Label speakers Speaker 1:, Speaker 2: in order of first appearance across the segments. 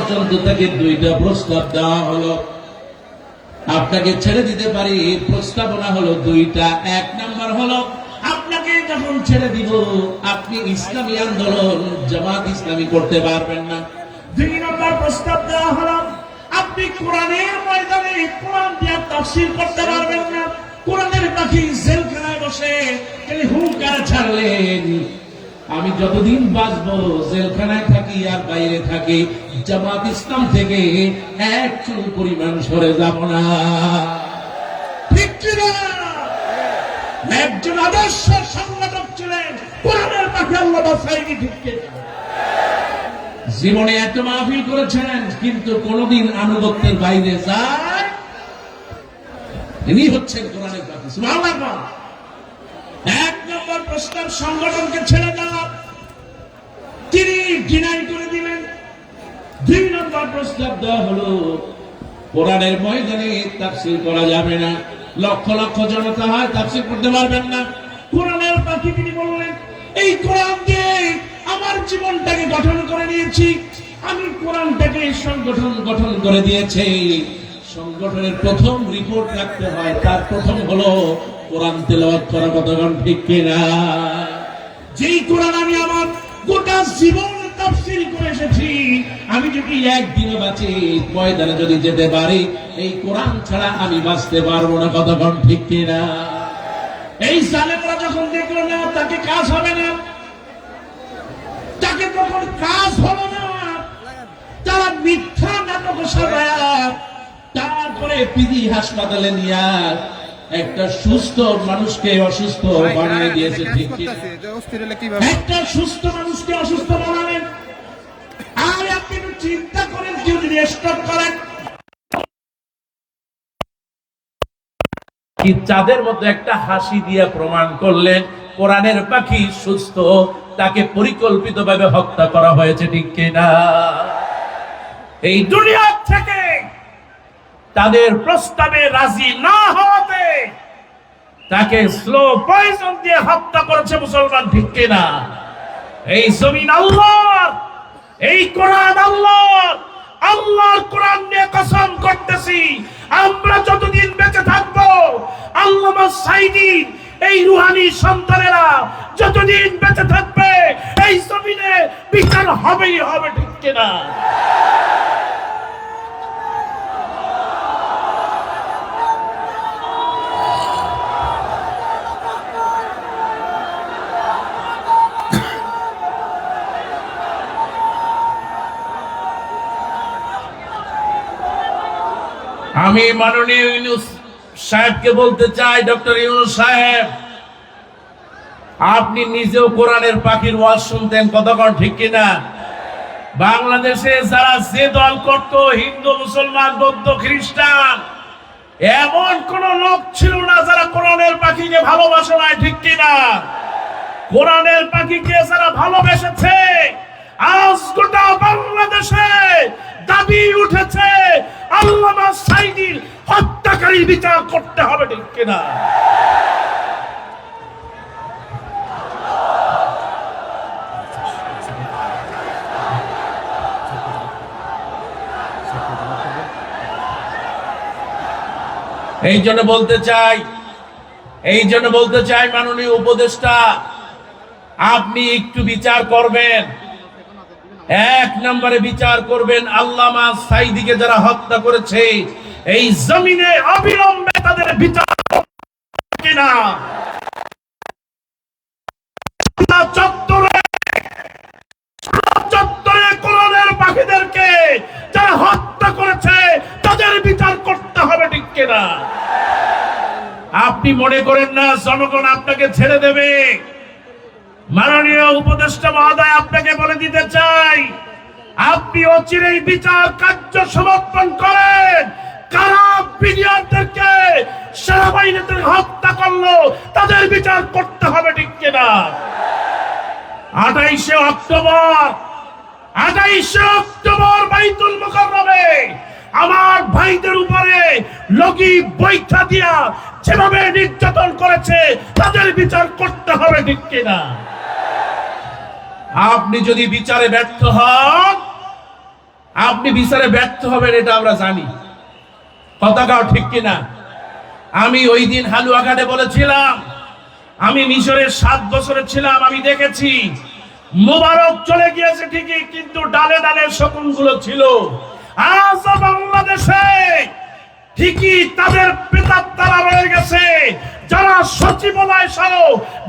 Speaker 1: পর্যন্ত তাকে দুইটা প্রস্তাব দেওয়া হলো। আপনাকে ছেড়ে দিতে পারি, প্রস্তাবনা হলো দুইটা। এক নাম্বার হলো, আপনাকে যখন ছেড়ে দিব আপনি ইসলামী আন্দোলন জামাত ইসলামী করতে পারবেন না। দুই নম্বর প্রস্তাব দেওয়া হলো, আপনি কোরআনের ময়দানে কোরআন দিয়ে তাফসীর করতে পারবেন না। কোরআনের পাখি জেলখানায় বসে হুঙ্কার ছাড়লেন, আমি যতদিন বাঁচবো জেলখানায় থাকি আর বাইরে থাকি, জামাত ইসলাম থেকে এক চুল পরিমাণ সরে যাব না। ঠিক কিনা? একজন আদর্শ সংগঠক ছিলেন কোরআনের পাখি আল্লামা সাঈদী। ঠিক কিনা? জীবনে এত মাহফিল করেছেন কিন্তু কোনদিন আনুগত্যের বাইরে যায়। ইনি হচ্ছেন কোরআনের পাখি। সুবহানাল্লাহ। এক নম্বর প্রস্তাব সংগঠনকে ছেড়ে দেওয়া, তিনি ডিনাই করে দিলেন। দুই নম্বর প্রস্তাব দেওয়া হলো, কোরআনের ময়দানে তাফসীর করা যাবে না, লক্ষ লক্ষ জনতা হয় তাফসীর করতে পারবেন না। কোরআনের পাখি তিনি বললেন, এই কোরআন দিয়ে আমার জীবনটাকে গঠন করে নিয়েছি, আমি কোরআনটাকে গঠন করে দিয়েছি। সংগঠনের প্রথম রিপোর্ট রাখতে হয়, তার প্রথম হলো কোরআন তেলাওয়াত করা। কতক্ষণ ঠিক কিনা? যেই কোরআন আমি আমার গোটা জীবন তাফসীর করে এসেছি, আমি যদি একদিনও বাঁচি, ময়দানে যদি যেতে পারি, এই কোরআন ছাড়া আমি বাঁচতে পারবো না। কতক্ষণ ঠিক কিনা? এই জালেমরা যখন দেখলো না তাকে কাজ হবে না, তাকে তখন কাজ হলো না, তারা মিথ্যা নাটক সাজায়া তারপরে পিজি হাসপাতালে নিয়ে একটা সুস্থ মানুষকে অসুস্থ বানিয়ে দিয়েছে। ঠিক একটা সুস্থ মানুষকে অসুস্থ বানালেন। আর আপনি একটু চিন্তা করেন, কেউ যদি স্ট্রোক করেন, কি চাঁদের মতো একটা হাসি দিয়ে প্রমাণ করলেন কোরআনের পাখি সুস্থ, তাকে পরিকল্পিতভাবে হত্যা করা হয়েছে। ঠিক কিনা? এই দুনিয়া থেকে তাদের প্রস্তাবে রাজি না হওয়াতে তাকে স্লো পয়জন দিয়ে হত্যা করেছে মুসলমান। ঠিক কিনা? এই জমিন আল্লাহর, এই কোরআন আল্লাহর। আল্লাহর কোরআন নিয়ে কসম করতেছি, আমরা যতদিন বেঁচে থাকবো, আল্লামা সাঈদী এই রুহানি সন্তানেরা যতদিন বেঁচে থাকবে, এই জমিনে বিচার হবেই হবে। ঠিক কিনা? আমি মাননীয় ইউনূস সাহেবকে বলতে চাই, ডক্টর ইউনূস সাহেব, আপনি নিজেও কোরআনের পাখির ওয়াজ শুনতেন। কতক্ষণ ঠিক কিনা? বাংলাদেশে যারা যে দল করত, হিন্দু, মুসলমান, বৌদ্ধ, খ্রিস্টান, এমন কোন লোক ছিল না যারা কোরআনের পাখিকে ভালোবাসে নাই। ঠিক কিনা? কোরআনের পাখিকে যারা ভালোবেসেছে, আজ গোটা বাংলাদেশে দাবি উঠেছে আল্লামা সাঈদীর হত্যাকারী বিচার করতে হবে। ঠিক কিনা? এই জন্য বলতে চাই মাননীয় উপদেষ্টা, আপনি একটু বিচার করবেন। এক নম্বরে বিচার করবেন আল্লামা সাঈদীকে যারা হত্যা করেছে, এই জমিনে অবিলম্বে তাদের বিচার কিনা। চত্বরে কোরআনের পাখিদেরকে যারা হত্যা করেছে তাদের বিচার করতে হবে। ঠিক কিনা? আপনি মনে করেন না জনগণ আপনাকে ছেড়ে দেবে? মাননীয় উপদেষ্টা মহোদয়, আপনাকে বলে দিতে চাই, আপনি অচিরেই বিচার কার্য সমর্পণ করেন। কারা বিডিআরদেরকে সেনাবাহিনীতে হত্যা করলো তাদের বিচার করতে হবে। ঠিক কিনা? 28 অক্টোবর বাইতুল মুকাররমে আমার ভাইদের উপরে লগি বৈঠা দিয়া যেভাবে নির্যাতন করেছে তাদের বিচার করতে হবে। ঠিক কিনা? আপনি যদি বিচারে ব্যর্থ হন, আপনি বিচারে ব্যর্থ হবেন, এটা আমরা জানি। কথাটাও ঠিক কিনা? আমি ওই দিন হালুয়াঘাটে বলেছিলাম, আমি মিশরের 7 বছরে ছিলাম, আমি দেখেছি মোবারক চলে গিয়েছে ঠিকই, কিন্তু ডালে ডালে শকুনগুলো ছিল। আজ বাংলাদেশে ঠিকই তাদের প্রেতাত্মারা রয়ে গেছে, যারা সচিবালয় সহ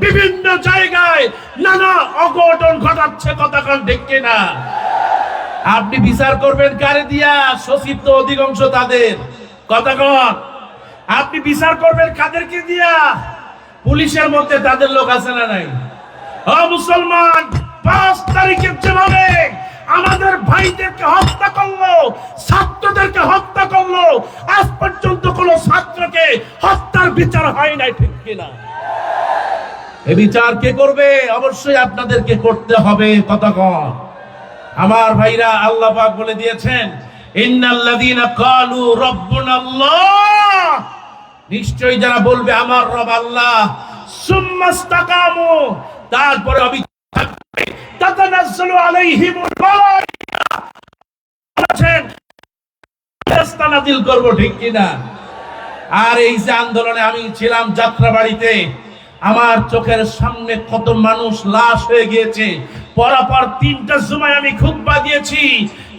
Speaker 1: বিভিন্ন জায়গায় নানা অঘটন ঘটাচ্ছে। কথা কান ঠিক কিনা? আপনি বিচার করবেন কারে দিয়া? সচিব তো অধিকাংশ তাদের। কথা কন, আপনি বিচার করবেন কাদেরকে দিয়া? পুলিশের মধ্যে তাদের লোক আছে না নাই? ও মুসলমান, 5 তারিখে যেভাবে আমাদের ভাইদেরকে হত্যা করলো, ছাত্রদেরকে হত্যা করলো, আজ পর্যন্ত কোন ছাত্রকে হত্যার বিচার হয় নাই। ঠিক কিনা? এই বিচার কে করবে? অবশ্যই আপনাদেরকে করতে হবে। কথা কন আমার ভাইরা। আল্লাহ পাক বলে দিয়েছেন, ইন্নাল্লাযীনা ক্বালু রাব্বুনাল্লাহ, নিশ্চয়ই যারা বলবে আমার রব আল্লাহ, সুম্মাস্তাকামু, তারপরে থাকবে, তাতানাজ্জালু আলাইহিমুল মালায়েকা, বলেছেন ফেরেশতা নাযিল করব। ঠিক কিনা? আর এই যে আন্দোলনে আমি ছিলাম যাত্রাবাড়িতে, আমার চোখের সামনে কত মানুষ লাশ হয়ে গিয়েছে। পরপর 3টা জুমায় আমি খুতবা দিয়েছি।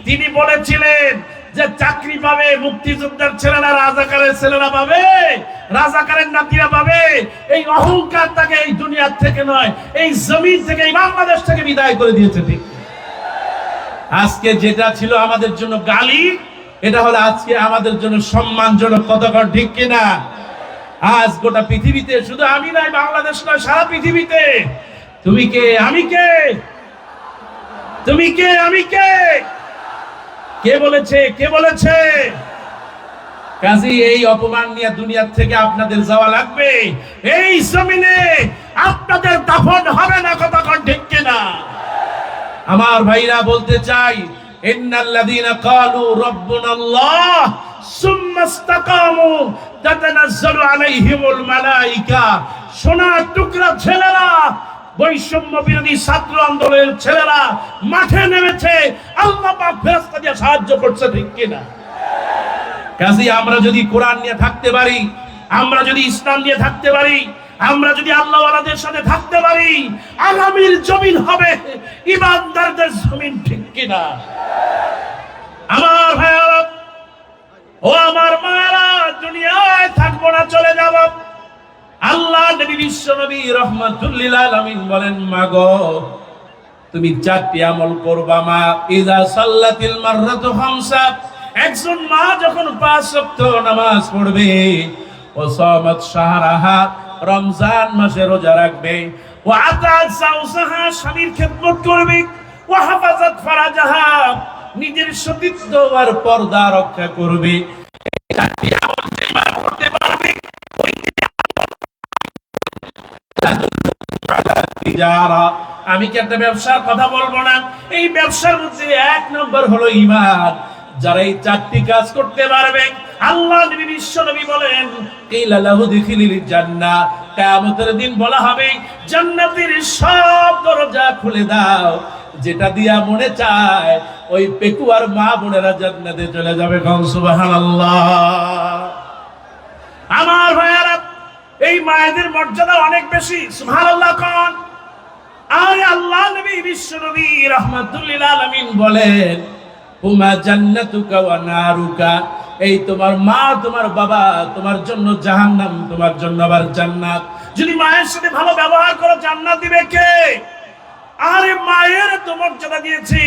Speaker 1: তিনি বলেছিলেন যে চাকরি পাবে মুক্তিযোদ্ধার ছেলেরা, রাজাকারের ছেলেরা পাবে, রাজাকারের নাতিরা পাবে। এই অহংকার তাকে এই দুনিয়ার থেকে নয়, এই জমিন থেকে, এই বাংলাদেশ থেকে বিদায় করে দিয়েছে। ঠিক আজকে যেটা ছিল আমাদের জন্য গালি, এটা হলো আজকে আমাদের জন্য সম্মানজনক। কতক্ষণ ঠিক কিনা? আজ গোটা পৃথিবীতে, শুধু আমি নাই, বাংলাদেশ নয়, সারা পৃথিবীতে তুমি কে, আমি কে, তুমি কে, আমি কে, কে বলেছে, কে বলেছে? কাজী এই অপমান নিয়ে দুনিয়ার থেকে আপনাদের যাওয়া লাগবে। এই জমিনে আপনাদের দাফন হবে না। কতক্ষণ ঠিক কিনা? আমার ভাইরা বলতে চাই, ইন্নাল্লাযীনা ক্বালু রাব্বুনাল্লাহ সুম্মাস্তাকামু তাতানাজ্জালু আলাইহিমুল মালায়েকা, সোনার টুকরা ছেলেরা, বৈষম্য বিরোধী ছাত্র আন্দোলনের ছেলেরা মাঠে নেমেছে, আল্লাহ পাক ফেরেশতা দিয়ে সাহায্য করছে। ঠিক কিনা? কাজী আমরা যদি কোরআন নিয়ে থাকতে পারি, আমরা যদি ইসলাম নিয়ে থাকতে পারি, আমরা যদি আল্লাহওয়ালাদের সাথে থাকতে পারি, আগামীর জমিন হবে ইমানদারদের জমিন। ঠিক কিনা? আমার ভাইরা, ও আমার মায়েরা, দুনিয়ায় থাকবো না, চলে যাব। আল্লাহ নবী, বিশ্ব নবী রাহমাতুল লিল আলামিন বলেন, মাগো তুমি 4টি আমল করবা। মা ইযা সাল্লাতিল মাররাতু খামসা, একজন মা যখন 5 ওয়াক্ত নামাজ পড়বে, ও সামাত শাহরাহা, রমজান মাসে রোজা রাখবে, ওয়া আতাত যাওজাহা, স্বামীর খেদমত করবে, ওয়া হাফাজাত ফারাজাহা, নিজের সতীত্ব আর পর্দা রক্ষা করবে। 4টি আমল যে মা করতে পারবে, আমি কি একটা ব্যবসার কথা বলবো না? এই ব্যবসার মধ্যে 1 নম্বর হলো ঈমান। যারা এই 4টি কাজ করতে পারবে, আল্লাহ নবী, বিশ্ব নবী বলেন, কিলা লাহু দিখিলিল জান্নাহ, কিয়ামতের দিন বলা হবে জান্নাতের সব দরজা খুলে দাও, যেটা দিয়া মনে চায় ওই পেকুয়ার মা বোনেরা জান্নাতে চলে যাবে। কোন সুবহানাল্লাহ। আমার ভাইয়ারা, এই মায়েদের মর্যাদা অনেক বেশি। সুবহানাল্লাহ কোন? আরে আল্লাহ নবী, বিশ্ব নবী রাহমাতুল লিল আলামিন বলেন, হুমা জান্নাতুকা ওয়া নারুকা, এই তোমার মা, তোমার বাবা তোমার জন্য জাহান্নাম, তোমার জন্য আবার জান্নাত। যদি মায়ের সাথে ভালো ব্যবহার করো, জান্নাত দিবে কে? আরে মায়ের তো মর্যাদা দিয়েছি।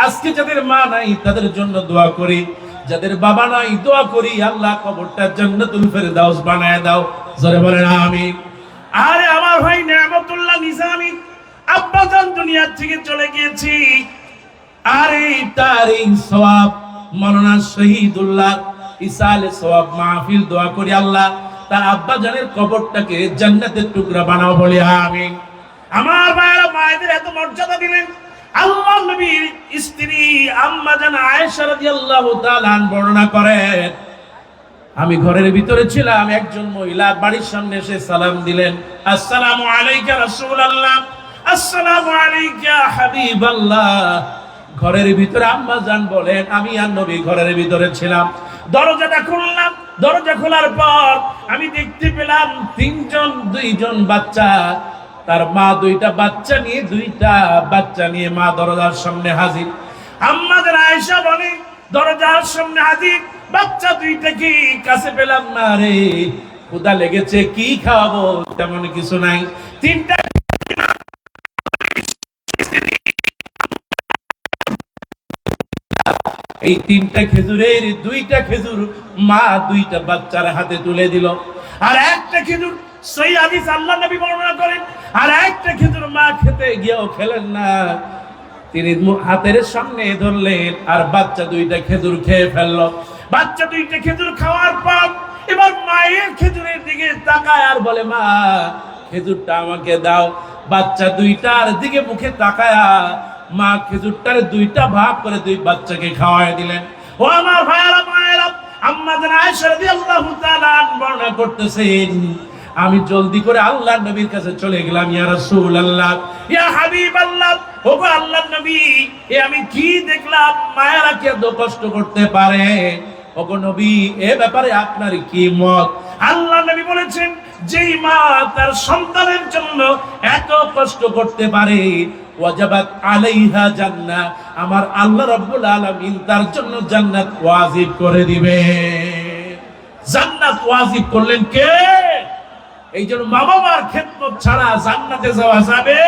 Speaker 1: আজকে যাদের মা নাই তাদের জন্য দোয়া করি, যাদের বাবা নাই দোয়া করি, আল্লাহ কবরটা জান্নাতুল ফেরদাউস বানায় দাও। জোরে বলেন আমিন। আরে আমার ভাই নেয়ামতুল্লাহ নিজামী, আব্বাজান দুনিয়া থেকে চলে গিয়েছি। আরে তারিক সওয়াব মাওলানা শহীদুল্লাহ ইসালে সওয়াব মাহফিল, দোয়া করি আল্লাহ তার আব্বাজানের কবরটাকে জান্নাতের টুকরা বানাও, বলি আমিন। আমার ভাইরা, মায়েদের এত মর্যাদা দিলেন। আল্লাহ নবীর স্ত্রী আম্মা জান আয়েশা রাদিয়াল্লাহু তাআলা বর্ণনা করেন, আমি ঘরের ভিতরে ছিলাম, একজন মহিলা বাড়ির সামনে এসে সালাম দিলেন, আসসালামু আলাইকা রাসূলুল্লাহ, আসসালামু আলাইকা হাবিবাল্লাহ। ঘরের ভিতরে আম্মা জান বলেন আমি আর নবী ঘরের ভিতরে ছিলাম। দরজাটা খুললাম, দরজা খোলার পর আমি দেখতে পেলাম দুইজন বাচ্চা, তার মা দুইটা বাচ্চা নিয়ে মা দরজার সামনে হাজির। আম্মা জান আয়েশা বলে দরজার সামনে হাজির, বাচ্চা দুইটাকে কাছে পেলাম না রে, ক্ষুধা লেগেছে, কি খাওয়াবো, তেমন কিছু নাই। এই 3টা খেজুরের 2টা খেজুর মা 2টা বাচ্চার হাতে তুলে দিল, আর একটা খেজুর সেই হাদিস আল্লাহ নবী বর্ণনা করেন, আর একটা খেজুর মা খেতে গিয়েও খেলেন না, তিনি হাতের সামনে ধরলেন আর বাচ্চা 2টা খেজুর খেয়ে ফেললো। বাচ্চা 2টা খেজুর খাওয়ার পর এবার মায়ের খেজুরের দিকে তাকায় আর বলে মা খেজুরটা আমাকে দাও। বাচ্চা 2টার দিকে মুখে তাকায়া মা খেজুরটার 2টা ভাগ করে 2 বাচ্চাকে খাওয়ায় দিলেন। ও আমার ভাইয়েরা মায়েরা, আম্মা জান আয়েশা রাদিয়াল্লাহু তাআলা বর্ণনা করতেছেন আমি জলদি করে আল্লাহর নবীর কাছে চলে গেলাম, ইয়া রাসূলুল্লাহ, ইয়া হাবিবাল্লাহ, ওগো আল্লাহর নবী, আমি কি দেখলাম, মায়েরা কি এত কষ্ট করতে পারে? ওগো নবী, এ ব্যাপারে আপনার কি মত? আল্লাহ নবী বলেছেন যেই মা তার সন্তানের জন্য এত কষ্ট করতে পারে ওয়াজাবাত আলাইহা জান্নাহ, আমার আল্লাহ রাব্বুল আলামিন তার জন্য জান্নাত ওয়াজিব করে দিবে। জান্নাত ওয়াজিব করলেন কে? এই জন্য মা বাবার খেদমত ছাড়া জান্নাতে যাওয়া যাবে?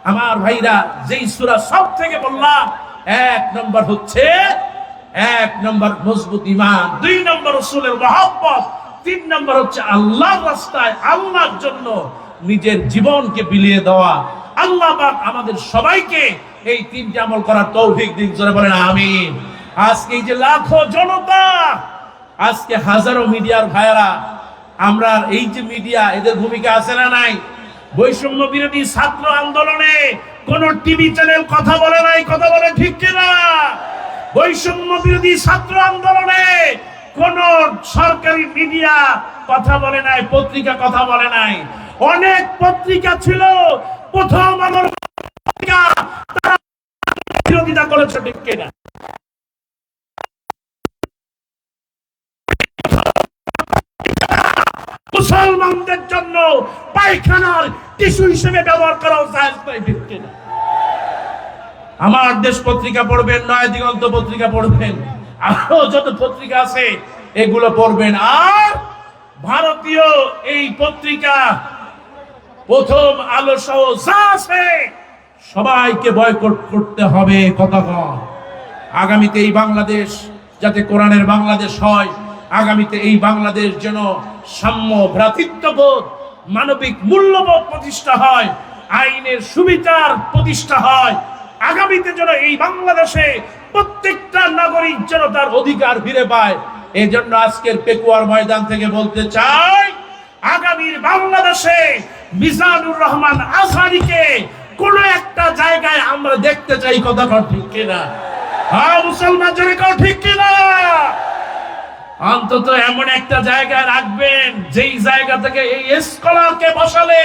Speaker 1: আমার ভাইরা, যেই সূরা সব থেকে বললাম 1 নম্বর হচ্ছে 1 নম্বর মজবুত ঈমান, 2 নম্বর রাসূলের মহব্বত, 3 নম্বর হচ্ছে আল্লাহর রাস্তায় আল্লাহর জন্য নিজের জীবনকে বিলিয়ে দেওয়া। আল্লাহ পাক আমাদের সবাইকে এই 3টি আমল করার তৌফিক দিন, জোরে বলেন আমিন। আজকে এই যে লাখো জনতা, আজকে হাজারো মিডিয়ার ভাইরা, আমরা এই যে মিডিয়া, এদের ভূমিকা আছে না নাই? বৈষম্য বিরোধী ছাত্র আন্দোলনে কোন টিভি চ্যানেল কথা বলে নাই, কথা বলে ঠিক কিনা? বৈষম্য বিরোধী ছাত্র আন্দোলনে কোন সরকারি মিডিয়া কথা বলে নাই, পত্রিকা কথা বলে নাই। অনেক পত্রিকা ছিল, প্রথম আলোর পত্রিকা, তারা বিরোধিতা করেছে, ঠিক কিনা? মুসলমানদের জন্য পায়খানার টিস্যু হিসেবে ব্যবহার করা যায়, ঠিক কিনা? আমার দেশ পত্রিকা পড়বেন, নয় দিগন্ত পত্রিকা পড়বেন, আরো যত পত্রিকা আছে এগুলো পড়বেন। আর ভারতীয় এই পত্রিকা প্রথম আলো সহ যা আছে সবাইকে বয়কট করতে হবে। কতক্ষণ আগামীতে এই বাংলাদেশ যাতে কোরআনের বাংলাদেশ হয়, আগামীতে এই বাংলাদেশ যেন সাম্য, ভ্রাতৃত্ববোধ, মানবিক মূল্যবোধ প্রতিষ্ঠা হয়, আইনের সুবিচার প্রতিষ্ঠা হয়, আগামীতে যেন এই বাংলাদেশে প্রত্যেকটা নাগরিক যেন তার অধিকার ফিরে পায়। এই জন্য আজকের পেকুয়ার ময়দান থেকে বলতে চাই, আগামীর বাংলাদেশে মিজানুর রহমান আজহারীকে কোন একটা জায়গায় আমরা দেখতে চাই। কথা কর ঠিক কিনা? হ্যাঁ মুসলমান জনে কর ঠিক কিনা? অন্তত এমন একটা জায়গায় রাখবেন যেই জায়গা থেকে এই স্কলারকে বসালে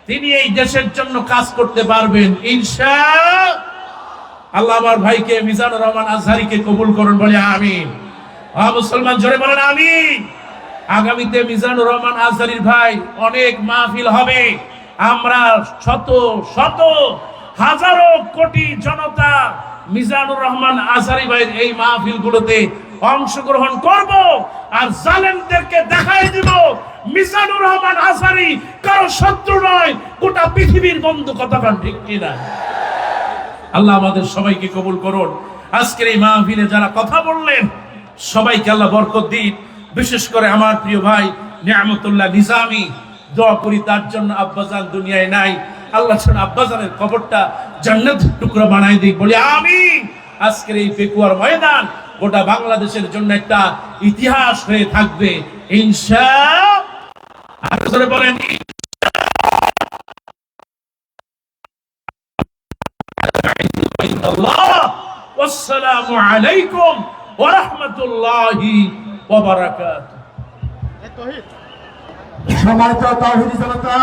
Speaker 1: তিনি এই দেশের জন্য কাজ করতে পারবেন ইনশাআল্লাহ। আমার ভাইকে মিজানুর রহমান আজহারীকে কবুল করুন, বলে আমিন। মুসলমান জোরে বলেন আমিন। আগামীতে মিজানুর রহমান আজহারীর ভাই অনেক মাহফিল হবে, আমরা শত শত হাজারো কোটি জনতা মিজানুর রহমান আজহারী ভাইয়ের এই মাহফিলগুলোতে অংশগ্রহণ করব, আর জালেমদেরকে দেখাই দিব মিজানুর রহমান আজহারী কারো শত্রু নয়, গোটা পৃথিবীর বন্ধু। কথা ঠিক কিনা? আল্লাহ আমাদের সবাইকে কবুল করুন। আজকের এই মাহফিলে যারা কথা বললেন সবাইকে আল্লাহ বরকত দিন। বিশেষ করে আমার প্রিয় ভাই নিয়ামতুল্লাহ নিজামী, দোয়া করি তার জন্য, আব্বাজান দুনিয়ায় নাই, আল্লাহ ছাড়া আব্বাজানের কবরটা জান্নাতের টুকরা বানাই দিক, বলি আমিন। আজকের এই পেকুয়ার ময়দান গোটা বাংলাদেশের জন্য একটা ইতিহাস হয়ে থাকবে ইনশাআল্লাহ। বলেন আসসালামু আলাইকুম ওয়া রাহমাতুল্লাহি ওয়া বারাকাতুহু।
Speaker 2: সম্মানিত তাওহীদি জনতা,